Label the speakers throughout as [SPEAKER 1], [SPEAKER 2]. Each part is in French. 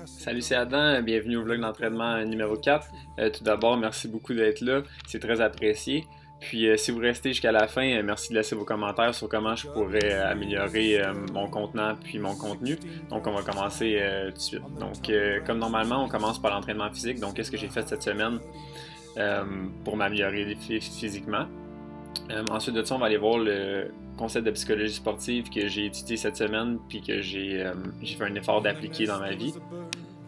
[SPEAKER 1] Salut, c'est Adam, bienvenue au vlog d'entraînement numéro 4. Tout d'abord, merci beaucoup d'être là, c'est très apprécié. Puis si vous restez jusqu'à la fin, merci de laisser vos commentaires sur comment je pourrais améliorer mon contenant puis mon contenu. Donc on va commencer tout de suite. Donc comme normalement, on commence par l'entraînement physique. Donc qu'est-ce que j'ai fait cette semaine pour m'améliorer physiquement. Ensuite de ça, on va aller voir le concept de psychologie sportive que j'ai étudié cette semaine puis que j'ai fait un effort d'appliquer dans ma vie.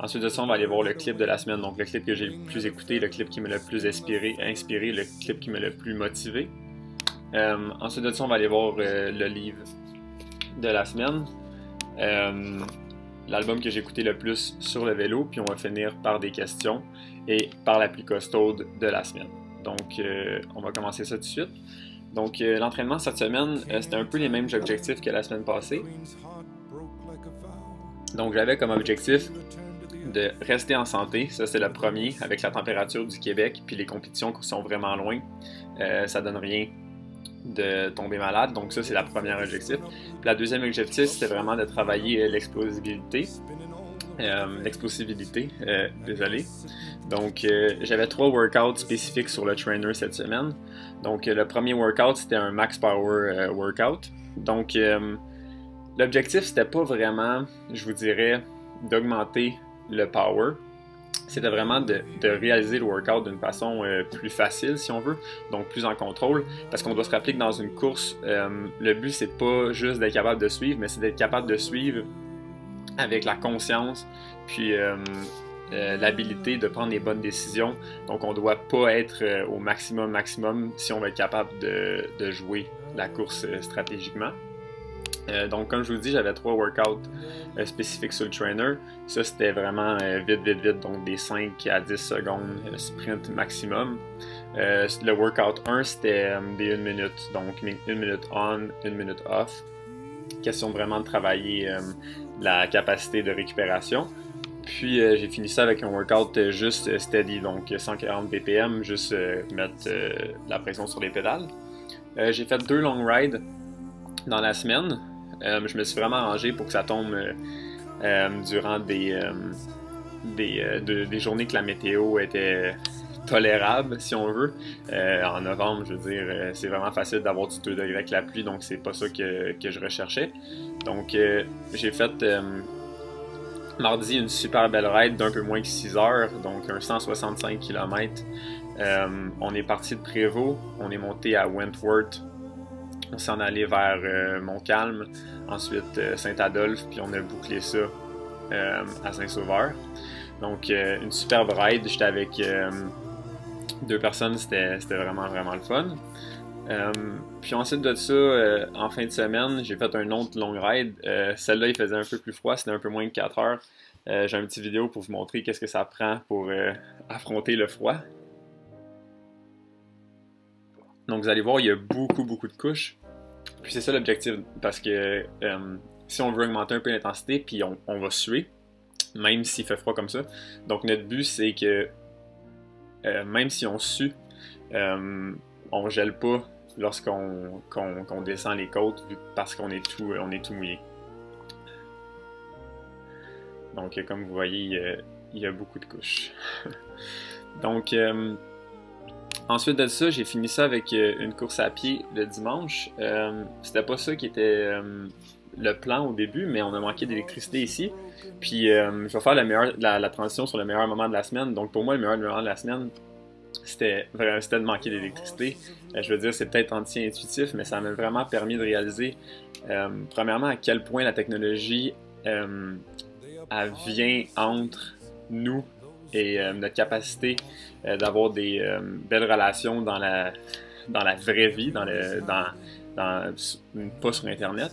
[SPEAKER 1] Ensuite de ça, on va aller voir le clip de la semaine, donc le clip que j'ai le plus écouté, le clip qui m'a le plus inspiré, le clip qui m'a le plus motivé. Ensuite de ça, on va aller voir le livre de la semaine, l'album que j'ai écouté le plus sur le vélo, puis on va finir par des questions et par la plus costaude de la semaine. Donc, on va commencer ça tout de suite. Donc, l'entraînement cette semaine, c'était un peu les mêmes objectifs que la semaine passée. Donc, j'avais comme objectif de rester en santé, ça c'est le premier, avec la température du Québec, puis les compétitions qui sont vraiment loin, ça donne rien de tomber malade, donc ça c'est le premier objectif. Puis la deuxième objectif, c'était vraiment de travailler l'explosivité, désolé. Donc j'avais 3 workouts spécifiques sur le trainer cette semaine. Donc le premier workout, c'était un max power workout. Donc l'objectif, c'était pas vraiment, je vous dirais, d'augmenter le power. C'était vraiment de réaliser le workout d'une façon plus facile, si on veut, donc plus en contrôle, parce qu'on doit se rappeler que dans une course, le but, c'est pas juste d'être capable de suivre, mais c'est d'être capable de suivre avec la conscience, puis l'habilité de prendre les bonnes décisions. Donc, on doit pas être au maximum si on va être capable de jouer la course stratégiquement. Donc, comme je vous dis, j'avais 3 workouts spécifiques sur le trainer. Ça, c'était vraiment vite, donc des 5 à 10 secondes sprint maximum. Le workout 1, c'était des 1 minute, donc 1 minute on, 1 minute off. Question vraiment de travailler la capacité de récupération. Puis, j'ai fini ça avec un workout juste steady, donc 140 BPM, juste mettre la pression sur les pédales. J'ai fait 2 long rides dans la semaine. Je me suis vraiment arrangé pour que ça tombe durant des journées que la météo était tolérable, si on veut. En novembre, je veux dire, c'est vraiment facile d'avoir du 2 degrés avec la pluie, donc c'est pas ça que je recherchais. Donc, j'ai fait mardi une super belle ride d'un peu moins que 6 heures, donc un 165 km. On est parti de Prévost, on est monté à Wentworth. On s'en allait vers Montcalm, ensuite Saint-Adolphe, puis on a bouclé ça à Saint-Sauveur. Donc une superbe ride, j'étais avec 2 personnes, c'était vraiment le fun. Puis ensuite de ça, en fin de semaine, j'ai fait un autre long ride. Celle-là, il faisait un peu plus froid, c'était un peu moins de 4 heures. J'ai une petite vidéo pour vous montrer qu'est-ce que ça prend pour affronter le froid. Donc vous allez voir, il y a beaucoup de couches. Puis c'est ça l'objectif, parce que si on veut augmenter un peu l'intensité, puis on va suer, même s'il fait froid comme ça. Donc notre but, c'est que même si on sue, on gèle pas lorsqu'on descend les côtes, parce qu'on est tout mouillé. Donc comme vous voyez, il y a beaucoup de couches. Donc ensuite de ça, j'ai fini ça avec une course à pied le dimanche. C'était pas ça qui était le plan au début, mais on a manqué d'électricité ici. Puis je vais faire la transition sur le meilleur moment de la semaine. Donc pour moi, le meilleur moment de la semaine, c'était de manquer d'électricité. Je veux dire, c'est peut-être anti-intuitif, mais ça m'a vraiment permis de réaliser, premièrement, à quel point la technologie elle vient entre nous et notre capacité d'avoir des belles relations dans la vraie vie, pas sur Internet.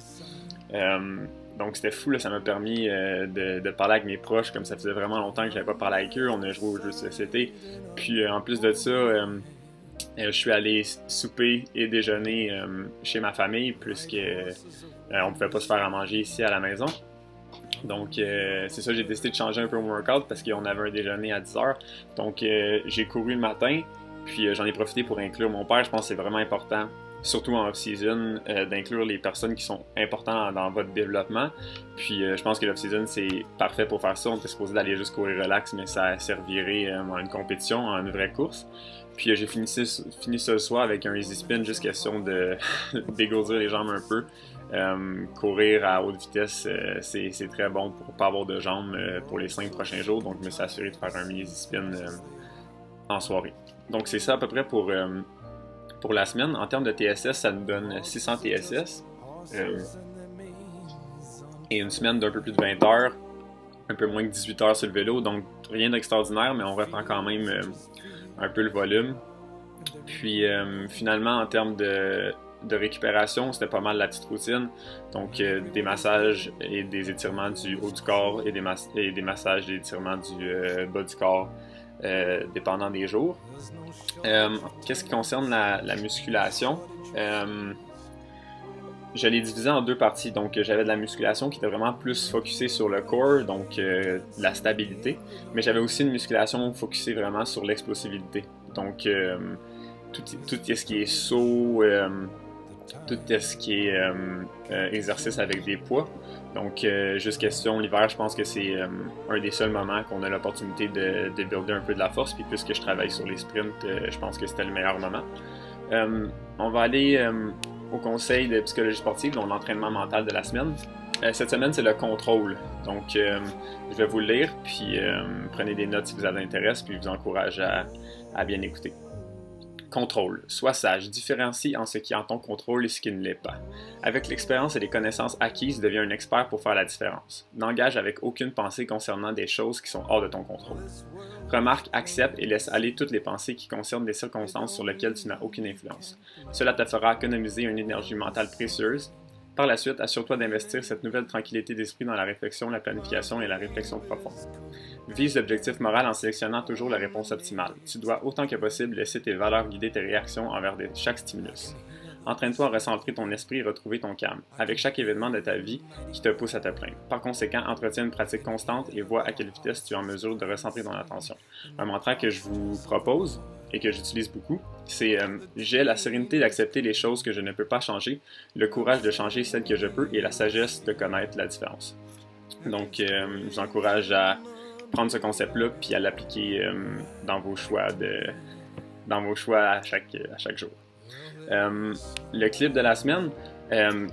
[SPEAKER 1] Donc c'était fou, là, ça m'a permis de parler avec mes proches, comme ça faisait vraiment longtemps que je n'avais pas parlé avec eux. On a joué aux jeux de société. Puis en plus de ça, je suis allé souper et déjeuner chez ma famille, puisque on ne pouvait pas se faire à manger ici à la maison. Donc, c'est ça, j'ai décidé de changer un peu mon workout parce qu'on avait un déjeuner à 10h. Donc, j'ai couru le matin, puis j'en ai profité pour inclure mon père. Je pense que c'est vraiment important surtout en off-season, d'inclure les personnes qui sont importantes dans votre développement. Puis je pense que l'off-season, c'est parfait pour faire ça. On était supposé d'aller juste courir relax, mais ça servirait à une compétition, à une vraie course. Puis j'ai fini ça le soir avec un easy spin, juste question de dégourdir les jambes un peu. Courir à haute vitesse, c'est très bon pour pas avoir de jambes pour les 5 prochains jours. Donc je me suis assuré de faire un mini easy spin en soirée. Donc c'est ça à peu près pour la semaine. En termes de TSS, ça nous donne 600 TSS. Et une semaine d'un peu plus de 20 heures, un peu moins que 18 heures sur le vélo. Donc rien d'extraordinaire, mais on reprend quand même un peu le volume. Puis finalement, en termes de récupération, c'était pas mal la petite routine. Donc des massages et des étirements du haut du corps et des massages et des étirements du bas du corps, dépendant des jours. Qu'est-ce qui concerne la musculation? Je l'ai divisé en 2 parties. Donc, j'avais de la musculation qui était vraiment plus focusée sur le core, donc la stabilité. Mais j'avais aussi une musculation focusée vraiment sur l'explosivité. Donc, tout ce qui est saut, tout ce qui est exercice avec des poids. Donc, juste question, l'hiver, je pense que c'est un des seuls moments qu'on a l'opportunité de builder un peu de la force. Puis, puisque je travaille sur les sprints, je pense que c'était le meilleur moment. On va aller au conseil de psychologie sportive, donc l'entraînement mental de la semaine. Cette semaine, c'est le contrôle. Donc, je vais vous le lire, puis prenez des notes si vous avez intérêt, puis je vous encourage à bien écouter. Contrôle. Sois sage. Différencie en ce qui est en ton contrôle et ce qui ne l'est pas. Avec l'expérience et les connaissances acquises, deviens un expert pour faire la différence. N'engage avec aucune pensée concernant des choses qui sont hors de ton contrôle. Remarque, accepte et laisse aller toutes les pensées qui concernent des circonstances sur lesquelles tu n'as aucune influence. Cela te fera économiser une énergie mentale précieuse. Par la suite, assure-toi d'investir cette nouvelle tranquillité d'esprit dans la réflexion, la planification et la réflexion profonde. Vise l'objectif moral en sélectionnant toujours la réponse optimale. Tu dois autant que possible laisser tes valeurs guider tes réactions envers chaque stimulus. Entraîne-toi à recentrer ton esprit et retrouver ton calme, avec chaque événement de ta vie qui te pousse à te plaindre. Par conséquent, entretiens une pratique constante et vois à quelle vitesse tu es en mesure de recentrer ton attention. Un mantra que je vous propose et que j'utilise beaucoup, c'est j'ai la sérénité d'accepter les choses que je ne peux pas changer, le courage de changer celles que je peux et la sagesse de connaître la différence. Donc, je vous encourage à prendre ce concept-là puis à l'appliquer dans vos choix à chaque jour. Le clip de la semaine,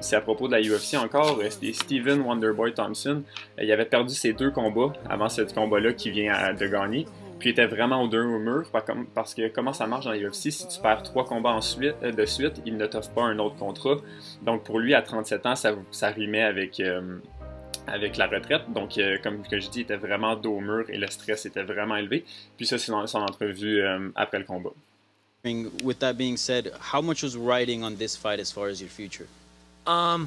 [SPEAKER 1] c'est à propos de la UFC encore. C'était Stephen Wonderboy Thompson. Il avait perdu ses 2 combats avant ce combat-là qui vient de gagner. Puis il était vraiment au mur parce que comment ça marche dans la UFC, si tu perds 3 combats de suite, il ne t'offre pas un autre contrat. Donc pour lui, à 37 ans, ça rimait avec la retraite. Donc, comme je dis, il était vraiment dos au mur et le stress était vraiment élevé. Puis ça, c'est son entrevue après le combat.
[SPEAKER 2] With that being said, how much was riding on this fight as far as your future?
[SPEAKER 3] I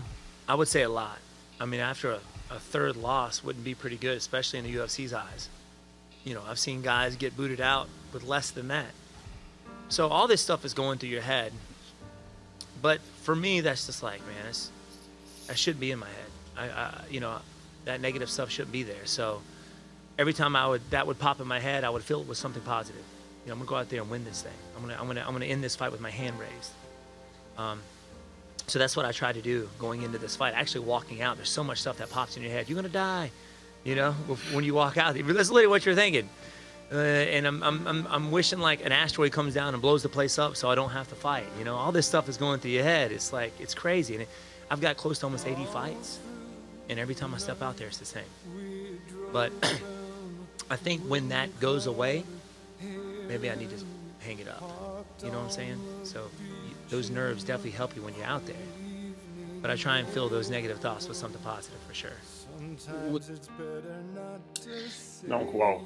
[SPEAKER 3] would say a lot. I mean, after a third loss wouldn't be pretty good, especially in the UFC's eyes. You know, I've seen guys get booted out with less than that. So all this stuff is going through your head. But for me, that's just like, man, that shouldn't be in my head. You know, that negative stuff shouldn't be there. So every time that would pop in my head, I would fill it with something positive. You know, I'm gonna go out there and win this thing. I'm gonna end this fight with my hand raised. So that's what I try to do going into this fight. Actually, walking out, there's so much stuff that pops in your head. You're gonna die. You know, when you walk out, that's literally what you're thinking. And I'm wishing like an asteroid comes down and blows the place up, so I don't have to fight. You know, all this stuff is going through your head. It's like it's crazy. And I've got close to almost 80 fights, and every time I step out there, it's the same. But I think when that goes away, maybe I need to hang it up. You know what I'm saying? So those nerves definitely help you when you're out there. But I try and fill those negative thoughts with something positive for sure.
[SPEAKER 1] Donc, wow.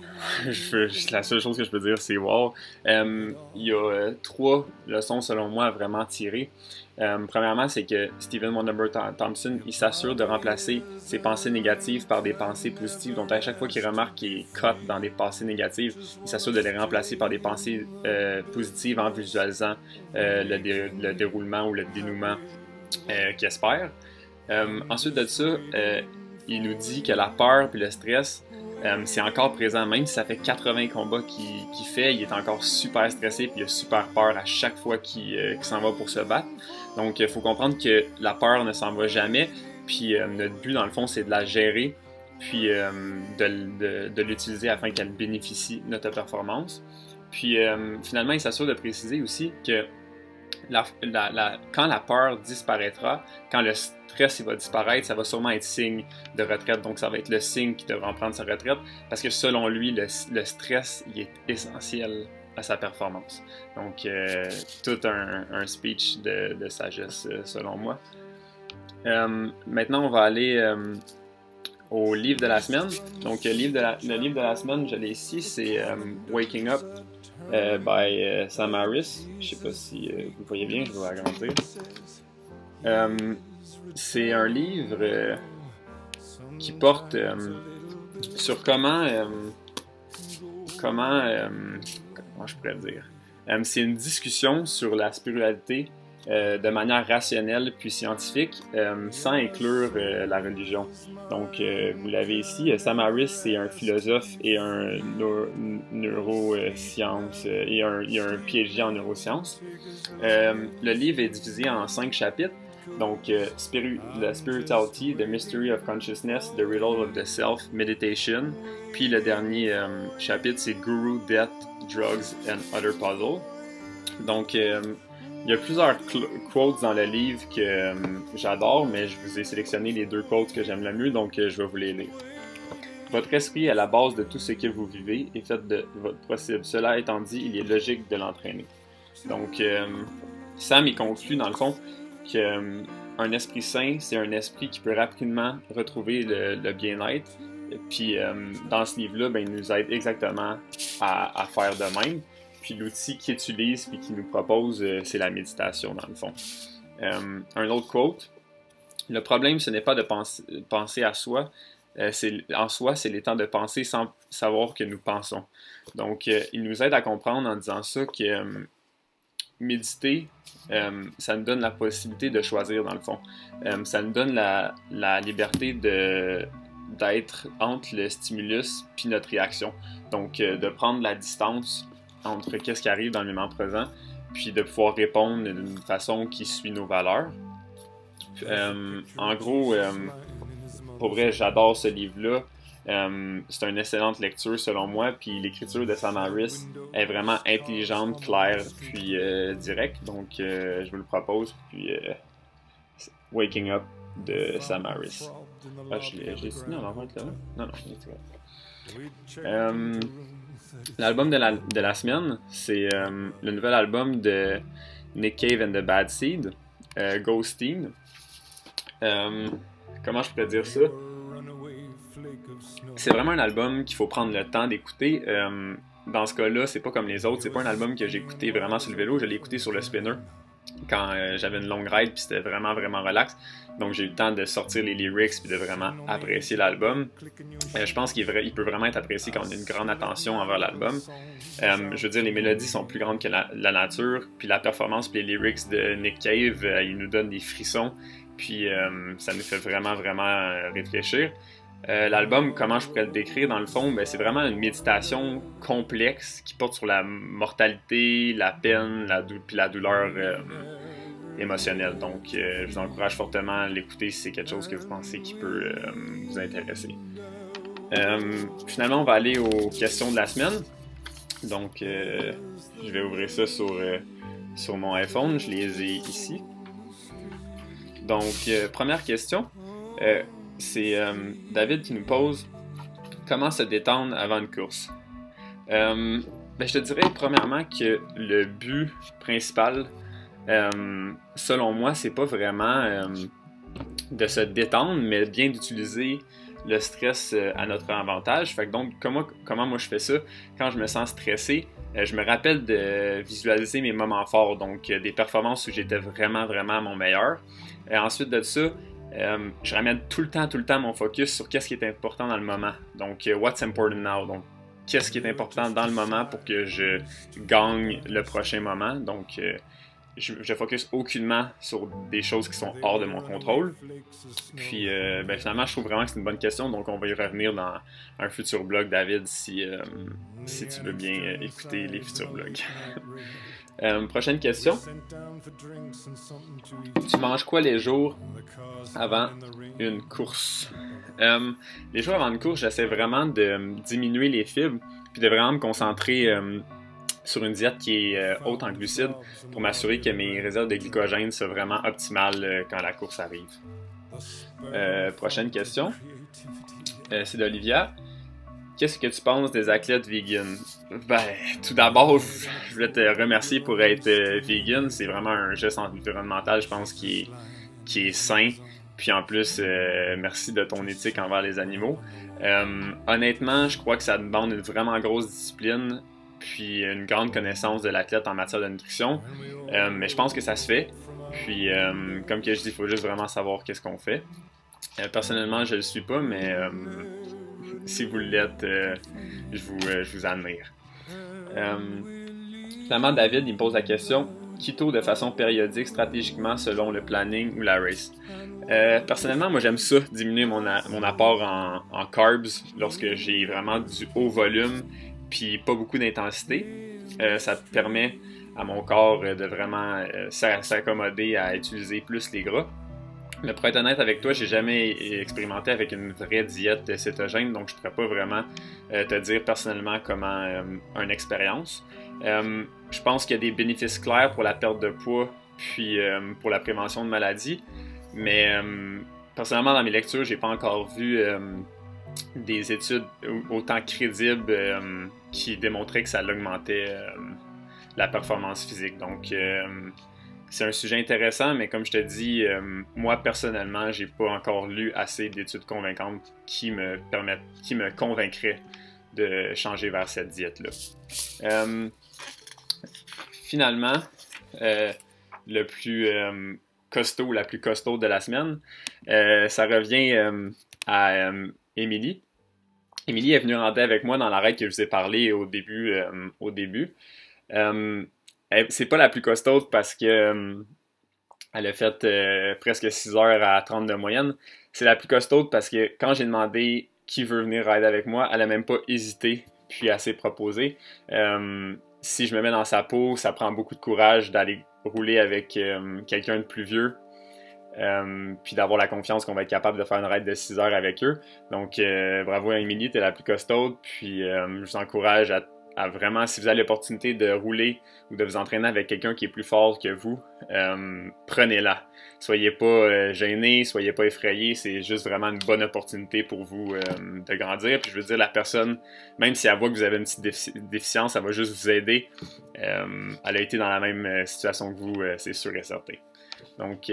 [SPEAKER 1] La seule chose que je peux dire, c'est wow. Il y a 3 leçons, selon moi, à vraiment tirer. Premièrement, c'est que Stephen Wonderboy Thompson, il s'assure de remplacer ses pensées négatives par des pensées positives. Donc, à chaque fois qu'il remarque qu'il est cut dans des pensées négatives, il s'assure de les remplacer par des pensées positives en visualisant le déroulement ou le dénouement qu'il espère. Ensuite de ça, il nous dit que la peur puis le stress, c'est encore présent. Même si ça fait 80 combats qu'il fait, il est encore super stressé puis il a super peur à chaque fois qu'il s'en va pour se battre. Donc, il faut comprendre que la peur ne s'en va jamais. Puis, notre but, dans le fond, c'est de la gérer puis de l'utiliser afin qu'elle bénéficie de notre performance. Puis, finalement, il s'assure de préciser aussi que quand la peur disparaîtra, quand le stress il va disparaître, ça va sûrement être signe de retraite. Donc, ça va être le signe qui devra en prendre sa retraite parce que selon lui, le stress il est essentiel à sa performance. Donc, tout un speech de sagesse selon moi. Maintenant, on va aller au livre de la semaine. Donc, le livre de la semaine, je l'ai ici, c'est Waking Up by Sam Harris. Je sais pas si vous voyez bien, je vais agrandir. C'est un livre qui porte sur comment je pourrais dire. C'est une discussion sur la spiritualité de manière rationnelle puis scientifique, sans inclure la religion. Donc, vous l'avez ici, Sam Harris, c'est un philosophe et un neurosciences, il a un PhD en neurosciences. Le livre est divisé en 5 chapitres. Donc, The Spirituality, The Mystery of Consciousness, The Riddle of the Self, Meditation. Puis le dernier chapitre, c'est Guru, Death, Drugs and Other Puzzles. Donc, il y a plusieurs quotes dans le livre que j'adore, mais je vous ai sélectionné les 2 quotes que j'aime le mieux, donc je vais vous les lire. Votre esprit est à la base de tout ce que vous vivez et faites de votre possible. Cela étant dit, il est logique de l'entraîner. Donc, Sam, il conclut dans le fond qu'un esprit sain, c'est un esprit qui peut rapidement retrouver le bien-être. Puis, dans ce livre-là, il nous aide exactement à faire de même. Puis l'outil qu'il utilise et qu'il nous propose, c'est la méditation, dans le fond. Un autre quote. Le problème, ce n'est pas de penser à soi. En soi, c'est l'état de penser sans savoir que nous pensons. Donc, il nous aide à comprendre en disant ça que méditer, ça nous donne la possibilité de choisir, dans le fond. Ça nous donne la liberté d'être entre le stimulus puis notre réaction. Donc, de prendre la distance entre qu'est-ce qui arrive dans le moment présent, puis de pouvoir répondre d'une façon qui suit nos valeurs. En gros, pour vrai, j'adore ce livre-là. C'est une excellente lecture selon moi, puis l'écriture de Sam Harris est vraiment intelligente, claire, puis directe. Donc, je vous le propose. Puis, Waking Up de Sam Harris. Ah, je l'ai signé en envoi là? Non, c'est vrai. L'album de la semaine, c'est le nouvel album de Nick Cave and the Bad Seed, Ghosting. Comment je pourrais dire ça? C'est vraiment un album qu'il faut prendre le temps d'écouter. Dans ce cas-là, c'est pas comme les autres. C'est pas un album que j'ai écouté vraiment sur le vélo. Je l'ai écouté sur le spinner quand j'avais une longue ride, puis c'était vraiment, vraiment relax. Donc j'ai eu le temps de sortir les lyrics puis de vraiment apprécier l'album. Je pense qu'il peut vraiment être apprécié quand on a une grande attention envers l'album. Je veux dire, les mélodies sont plus grandes que la nature, puis la performance puis les lyrics de Nick Cave, il nous donne des frissons, puis ça nous fait vraiment, vraiment réfléchir. L'album, comment je pourrais le décrire dans le fond, c'est vraiment une méditation complexe qui porte sur la mortalité, la peine, puis la douleur émotionnelle. Donc, je vous encourage fortement à l'écouter si c'est quelque chose que vous pensez qui peut vous intéresser. Finalement, on va aller aux questions de la semaine. Donc, je vais ouvrir ça sur mon iPhone. Je les ai ici. Donc, première question. C'est David qui nous pose comment se détendre avant une course. Je te dirais premièrement que le but principal, selon moi, c'est pas vraiment de se détendre, mais bien d'utiliser le stress à notre avantage. Fait que donc, comment moi je fais ça? Quand je me sens stressé, je me rappelle de visualiser mes moments forts, donc des performances où j'étais vraiment, vraiment à mon meilleur. Ensuite de ça, je ramène tout le temps mon focus sur qu'est-ce qui est important dans le moment. Donc, what's important now? Donc, qu'est-ce qui est important dans le moment pour que je gagne le prochain moment? Donc, je focus aucunement sur des choses qui sont hors de mon contrôle. Puis ben, finalement, je trouve vraiment que c'est une bonne question, donc on va y revenir dans un futur blog, David, si tu veux bien écouter les futurs blogs. Prochaine question. Tu manges quoi les jours avant une course? Les jours avant une course, j'essaie vraiment de diminuer les fibres, puis de vraiment me concentrer sur une diète qui est haute en glucides pour m'assurer que mes réserves de glycogène sont vraiment optimales quand la course arrive. Prochaine question. C'est d'Olivia. Qu'est-ce que tu penses des athlètes vegan? Ben, tout d'abord, je voulais te remercier pour être vegan. C'est vraiment un geste environnemental, je pense, qui est sain. Puis en plus, merci de ton éthique envers les animaux. Honnêtement, je crois que ça demande une vraiment grosse discipline puis une grande connaissance de l'athlète en matière de nutrition. Mais je pense que ça se fait. Puis, comme que je dis, il faut juste vraiment savoir qu'est-ce qu'on fait. Personnellement, je le suis pas, mais si vous l'êtes, je vous admire. Finalement, David, il me pose la question: keto de façon périodique, stratégiquement, selon le planning ou la race? Personnellement, moi j'aime ça, diminuer mon apport en carbs lorsque j'ai vraiment du haut volume puis pas beaucoup d'intensité. Ça permet à mon corps de vraiment s'accommoder à utiliser plus les gras. Mais pour être honnête avec toi, j'ai jamais expérimenté avec une vraie diète cétogène, donc je pourrais pas vraiment te dire personnellement comment une expérience. Je pense qu'il y a des bénéfices clairs pour la perte de poids puis pour la prévention de maladies, mais personnellement dans mes lectures, j'ai pas encore vu des études autant crédibles qui démontraient que ça augmentait la performance physique. Donc c'est un sujet intéressant, mais comme je te dis, moi personnellement, j'ai pas encore lu assez d'études convaincantes qui me convaincraient de changer vers cette diète-là. Finalement, le plus costaud, la plus costaud de la semaine, ça revient à Émilie. Émilie est venue rentrer avec moi dans la règle que je vous ai parlé au début. C'est pas la plus costaude parce que elle a fait presque 6 heures à 30 de moyenne. C'est la plus costaude parce que quand j'ai demandé qui veut venir rider avec moi, elle a même pas hésité, puis elle s'est proposée. Si je me mets dans sa peau, ça prend beaucoup de courage d'aller rouler avec quelqu'un de plus vieux. Puis d'avoir la confiance qu'on va être capable de faire une ride de 6 heures avec eux. Donc bravo à Émilie, t'es la plus costaude. Puis je vous encourage à vraiment, si vous avez l'opportunité de rouler ou de vous entraîner avec quelqu'un qui est plus fort que vous, prenez-la. Soyez pas gênés, soyez pas effrayés, c'est juste vraiment une bonne opportunité pour vous de grandir. Puis je veux dire, la personne, même si elle voit que vous avez une petite déficience, elle va juste vous aider. Elle a été dans la même situation que vous, c'est sûr et certain. Donc,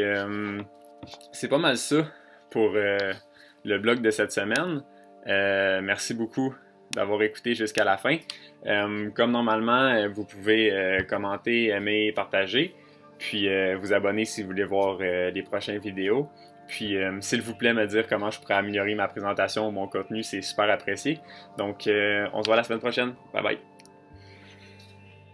[SPEAKER 1] c'est pas mal ça pour le blog de cette semaine. Merci beaucoup d'avoir écouté jusqu'à la fin. Comme normalement, vous pouvez commenter, aimer, partager, puis vous abonner si vous voulez voir les prochaines vidéos. Puis, s'il vous plaît, me dire comment je pourrais améliorer ma présentation ou mon contenu, c'est super apprécié. Donc, on se voit la semaine prochaine. Bye bye!